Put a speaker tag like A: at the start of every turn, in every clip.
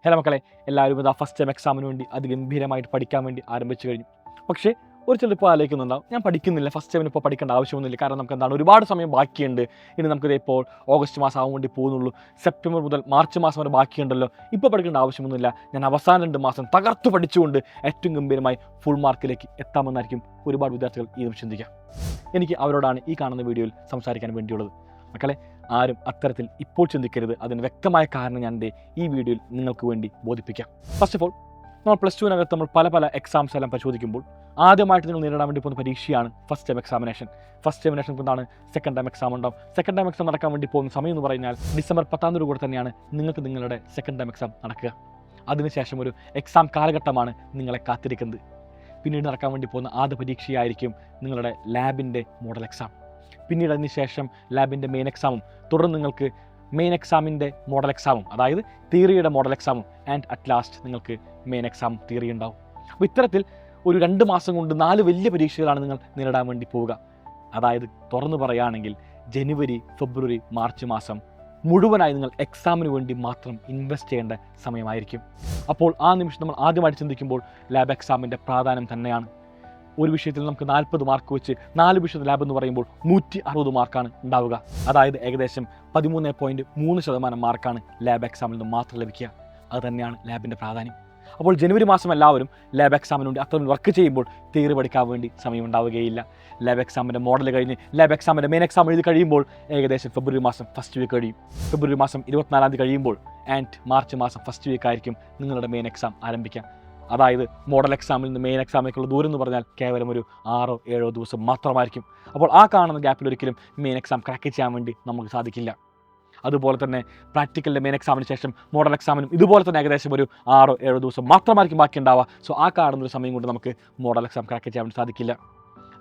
A: Hello മക്കളെ, എല്ലാവരും ഇതാ ഫസ്റ്റ് ടൈം എക്സാമിന് വേണ്ടി അതിഗംഭീരമായിട്ട് പഠിക്കാൻ വേണ്ടി ആരംഭിച്ചു കഴിഞ്ഞു. പക്ഷേ ഒരു ചിലർ ഇപ്പോൾ ആലോചിക്കുന്നുണ്ടാവും, ഞാൻ പഠിക്കുന്നില്ല, ഫസ്റ്റ് ടൈമിന് ഇപ്പോൾ പഠിക്കേണ്ട ആവശ്യമൊന്നുമില്ല, കാരണം നമുക്ക് എന്താണ് ഒരുപാട് സമയം ബാക്കിയുണ്ട്. ഇനി നമുക്കിത് ഇപ്പോൾ ഓഗസ്റ്റ് മാസം ആവാൻ വേണ്ടി പോകുന്നുള്ളൂ, സെപ്റ്റംബർ മുതൽ മാർച്ച് മാസം വരെ ബാക്കിയുണ്ടല്ലോ, ഇപ്പോൾ പഠിക്കേണ്ട ആവശ്യമൊന്നുമില്ല, ഞാൻ അവസാന 2 മാസം തകർത്ത് പഠിച്ചുകൊണ്ട് ഏറ്റവും ഗംഭീരമായി ഫുൾ മാർക്കിലേക്ക് എത്താമെന്നായിരിക്കും ഒരുപാട് വിദ്യാർത്ഥികൾ ഈ നിമിഷം ചിന്തിക്കുക. എനിക്ക് അവരോടാണ് ഈ കാണുന്ന വീഡിയോയിൽ സംസാരിക്കാൻ വേണ്ടിയുള്ളത്. മക്കളെ, ആരും അത്തരത്തിൽ ഇപ്പോൾ ചിന്തിക്കരുത്. അതിന് വ്യക്തമായ കാരണം ഞാൻ എൻ്റെ ഈ വീഡിയോയിൽ നിങ്ങൾക്ക് വേണ്ടി ബോധിപ്പിക്കാം. ഫസ്റ്റ് ഓഫ് ഓൾ, നമ്മൾ പ്ലസ് ടുവിനകത്ത് നമ്മൾ പല എക്സാംസ് എല്ലാം പരിശോധിക്കുമ്പോൾ ആദ്യമായിട്ട് നിങ്ങൾ നേരിടാൻ വേണ്ടി പോകുന്ന പരീക്ഷയാണ് ഫസ്റ്റ് ടൈം എക്സാമിനേഷൻ. ഫസ്റ്റ് ടൈമിനേഷൻ എന്താണ്? സെക്കൻഡ് ടൈം എക്സാം ഉണ്ടാവും. സെക്കൻഡ് ടൈം എക്സാം നടക്കാൻ വേണ്ടി പോകുന്ന സമയം എന്ന് പറഞ്ഞാൽ ഡിസംബർ 10 കൂടെ തന്നെയാണ് നിങ്ങൾക്ക് നിങ്ങളുടെ സെക്കൻഡ് ടൈം എക്സാം നടക്കുക. അതിനുശേഷം ഒരു എക്സാം കാലഘട്ടമാണ് നിങ്ങളെ കാത്തിരിക്കുന്നത്. പിന്നീട് നടക്കാൻ വേണ്ടി പോകുന്ന ആദ്യ പരീക്ഷയായിരിക്കും നിങ്ങളുടെ ലാബിൻ്റെ മോഡൽ എക്സാം. പിന്നീട് അതിന് ശേഷം ലാബിൻ്റെ മെയിൻ എക്സാമും, തുടർന്ന് നിങ്ങൾക്ക് മെയിൻ എക്സാമിൻ്റെ മോഡൽ എക്സാമും, അതായത് തിയറിയുടെ മോഡൽ എക്സാമും, ആൻഡ് അറ്റ് ലാസ്റ്റ് നിങ്ങൾക്ക് മെയിൻ എക്സാം തിയറി ഉണ്ടാവും. അപ്പോൾ ഇത്തരത്തിൽ ഒരു 2 മാസം കൊണ്ട് 4 വലിയ പരീക്ഷകളാണ് നിങ്ങൾ നേരിടാൻ വേണ്ടി പോവുക. അതായത് തുറന്നു പറയുകയാണെങ്കിൽ ജനുവരി, ഫെബ്രുവരി, മാർച്ച് മാസം മുഴുവനായി നിങ്ങൾ എക്സാമിന് വേണ്ടി മാത്രം ഇൻവെസ്റ്റ് ചെയ്യേണ്ട സമയമായിരിക്കും. അപ്പോൾ ആ നിമിഷം നമ്മൾ ആദ്യമായിട്ട് ചിന്തിക്കുമ്പോൾ ലാബ് എക്സാമിൻ്റെ പ്രാധാന്യം തന്നെയാണ്. ഒരു വിഷയത്തിൽ നമുക്ക് 40 മാർക്ക് വെച്ച് 4 വിഷയത്തിൽ ലാബ് എന്ന് പറയുമ്പോൾ 160 മാർക്കാണ് ഉണ്ടാവുക. അതായത് ഏകദേശം 13.3% മാർക്കാണ് ലാബ് എക്സാമിൽ നിന്ന് മാത്രം ലഭിക്കുക. അത് തന്നെയാണ് ലാബിൻ്റെ പ്രാധാന്യം. അപ്പോൾ ജനുവരി മാസം എല്ലാവരും ലാബ് എക്സാമിന് വേണ്ടി അത്രയും വർക്ക് ചെയ്യുമ്പോൾ തിയറി പഠിക്കാൻ വേണ്ടി സമയം ഉണ്ടാവുകയില്ല. ലാബ് എക്സാമിൻ്റെ മോഡൽ കഴിഞ്ഞ് ലാബ് എക്സാമിൻ്റെ മെയിൻ എക്സാം എഴുതി കഴിയുമ്പോൾ ഏകദേശം ഫെബ്രുവരി മാസം ഫസ്റ്റ് വീക്ക് കഴിയും. ഫെബ്രുവരി മാസം 24 തീയതി കഴിയുമ്പോൾ ആൻഡ് മാർച്ച് മാസം ഫസ്റ്റ് വീക്ക് ആയിരിക്കും നിങ്ങളുടെ മെയിൻ എക്സാം ആരംഭിക്കുക. അതായത് മോഡൽ എക്സാമിൽ നിന്ന് മെയിൻ എക്സാമിലേക്കുള്ള ദൂരം എന്ന് പറഞ്ഞാൽ കേവലം ഒരു 6-7 ദിവസം മാത്രമായിരിക്കും. അപ്പോൾ ആ കാണുന്ന ഗ്യാപ്പിൽ ഒരിക്കലും മെയിൻ എക്സാം ക്രാക്ക് ചെയ്യാൻ വേണ്ടി നമുക്ക് സാധിക്കില്ല. അതുപോലെ തന്നെ പ്രാക്ടിക്കലിൻ്റെ മെയിൻ എക്സാമിന് ശേഷം മോഡൽ എക്സാമിനും ഇതുപോലെ തന്നെ ഏകദേശം ഒരു 6-7 ദിവസം മാത്രമായിരിക്കും ബാക്കി ഉണ്ടാവുക. സോ ആ കാണുന്നൊരു സമയം കൊണ്ട് നമുക്ക് മോഡൽ എക്സാം ക്രാക്ക് ചെയ്യാൻ വേണ്ടി സാധിക്കില്ല.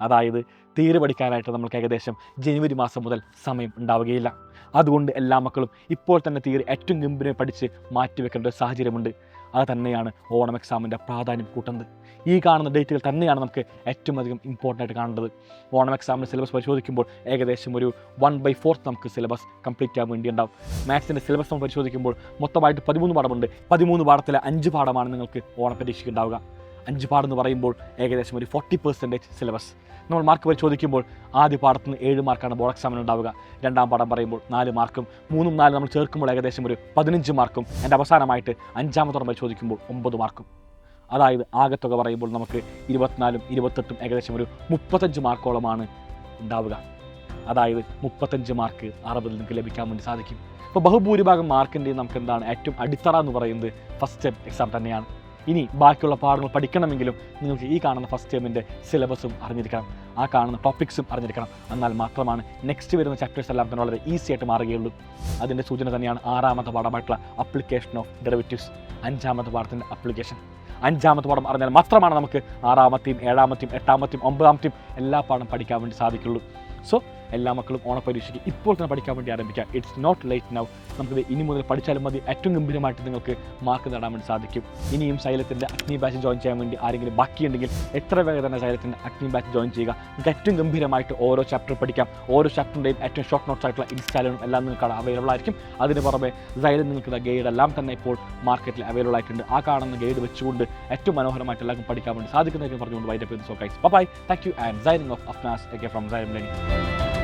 A: അതായത് തിയറി പഠിക്കാനായിട്ട് നമുക്ക് ഏകദേശം ജനുവരി മാസം മുതൽ സമയം ഉണ്ടാവുകയില്ല. അതുകൊണ്ട് എല്ലാ മക്കളും ഇപ്പോൾ തന്നെ തിയറി ഏറ്റവും ഗംഭീരമായി പഠിച്ച് മാറ്റിവെക്കേണ്ട ഒരു സാഹചര്യമുണ്ട്. അത് തന്നെയാണ് ഓണം എക്സാമിൻ്റെ പ്രാധാന്യം കൂട്ടുന്നത്. ഈ കാണുന്ന ഡേറ്റുകൾ തന്നെയാണ് നമുക്ക് ഏറ്റവും അധികം ഇമ്പോർട്ടൻ്റ് ആയിട്ട് കാണേണ്ടത്. ഓണം എക്സാമിൻ്റെ സിലബസ് പരിശോധിക്കുമ്പോൾ ഏകദേശം ഒരു 1/4 നമുക്ക് സിലബസ് കംപ്ലീറ്റ് ചെയ്യാൻ വേണ്ടി ഉണ്ടാവും. മാത്സിൻ്റെ സിലബസ് നമ്മൾ പരിശോധിക്കുമ്പോൾ മൊത്തമായിട്ട് 13 പാഠമുണ്ട്. 13 പാഠത്തിലെ 5 പാഠമാണ് നിങ്ങൾക്ക് ഓണപരീക്ഷയ്ക്ക് ഉണ്ടാവുക. 5 പാഠം എന്ന് പറയുമ്പോൾ ഏകദേശം ഒരു 40% സിലബസ്. നമ്മൾ മാർക്ക് പരിശോധിക്കുമ്പോൾ ആദ്യ പാഠത്തിന് 7 മാർക്കാണ് ബോർഡ് എക്സാമിന് ഉണ്ടാവുക. രണ്ടാം പാഠം പറയുമ്പോൾ 4 മാർക്കും, 3ഉം 4 നമ്മൾ ചേർക്കുമ്പോൾ ഏകദേശം ഒരു 15 മാർക്കും, എൻ്റെ അവസാനമായിട്ട് 5ാമത്തെ പാഠം പരിശോധിക്കുമ്പോൾ 9 മാർക്കും. അതായത് ആകെത്തുക പറയുമ്പോൾ നമുക്ക് 24ഉം 28ഉം ഏകദേശം ഒരു 35 മാർക്കോളമാണ് ഉണ്ടാവുക. അതായത് 35 മാർക്ക് 60 നിങ്ങൾക്ക് ലഭിക്കാൻ വേണ്ടി സാധിക്കും. അപ്പോൾ ബഹുഭൂരിഭാഗം മാർക്കിൻ്റെയും നമുക്ക് എന്താണ് ഏറ്റവും അടിത്തറ എന്ന് പറയുന്നത് ഫസ്റ്റ് ടൈം എക്സാം തന്നെയാണ്. ഇനി ബാക്കിയുള്ള പാഠങ്ങൾ പഠിക്കണമെങ്കിലും നിങ്ങൾക്ക് ഈ കാണുന്ന ഫസ്റ്റ് ടൈമിൻ്റെ സിലബസും അറിഞ്ഞിരിക്കണം, ആ കാണുന്ന ടോപ്പിക്സും അറിഞ്ഞിരിക്കണം. എന്നാൽ മാത്രമാണ് നെക്സ്റ്റ് വരുന്ന ചാപ്റ്റേഴ്സ് എല്ലാം തന്നെ വളരെ ഈസി ആയിട്ട് മാറുകയുള്ളൂ. അതിൻ്റെ സൂചന തന്നെയാണ് 6ാമത്തെ പാഠമായിട്ടുള്ള അപ്ലിക്കേഷൻ ഓഫ് ഡെറിവേറ്റീവ്സ്. 5ാമത്തെ പാഠത്തിൻ്റെ അപ്ലിക്കേഷൻ. 5ാമത്തെ പാഠം അറിഞ്ഞാൽ മാത്രമാണ് നമുക്ക് 6ാമത്തെയും 7ാമത്തെയും 8ാമത്തെയും 9ാമത്തെയും എല്ലാ പാഠം പഠിക്കാൻ വേണ്ടി സാധിക്കുള്ളൂ. സോ എല്ലാ മക്കളും ഓണപരീക്ഷയ്ക്ക് ഇപ്പോൾ തന്നെ പഠിക്കാൻ വേണ്ടി ആരംഭിക്കാം. It's not late now. നമുക്കിത് ഇനി മുതൽ പഠിച്ചാലും മതി. ഏറ്റവും ഗംഭീരമായിട്ട് നിങ്ങൾക്ക് മാർക്ക് നേടാൻ വേണ്ടി സാധിക്കും. ഇനിയും സൈലത്തിൻ്റെ അഗ്നി ബാച്ച് ജോയിൻ ചെയ്യാൻ വേണ്ടി ആരെങ്കിലും ബാക്കിയുണ്ടെങ്കിൽ എത്ര വേഗം തന്നെ സൈലത്തിൻ്റെ അഗ്നി ബാച്ച് ജോയിൻ ചെയ്യുക. നിങ്ങൾക്ക് ഏറ്റവും ഗംഭീരമായിട്ട് ഓരോ ചാപ്റ്റർ പഠിക്കാം. ഓരോ ചാപ്റ്ററിൻ്റെയും ഏറ്റവും ഷോർട്ട് നോട്ട്സ് ആയിട്ടുള്ള ഇൻസ്റ്റാലും എല്ലാം നിങ്ങൾക്ക് അവൈലബിൾ ആയിരിക്കും. അതിന് പുറമെ സൈലൻ നിങ്ങൾക്ക് ഗൈഡ് എല്ലാം തന്നെ ഇപ്പോൾ മാർക്കറ്റിൽ അവൈലബിൾ ആയിട്ടുണ്ട്. ആ കാണുന്ന ഗൈഡ് വെച്ചുകൊണ്ട് ഏറ്റവും മനോഹരമായിട്ട് എല്ലാവർക്കും പഠിക്കാൻ വേണ്ടി സാധിക്കുന്നതായിരിക്കും പറഞ്ഞുകൊണ്ട് വൈൻഡപ്പ് ചെയ്ത്. So guys, bye. Thank you and signing off Afnas from Xylem learning.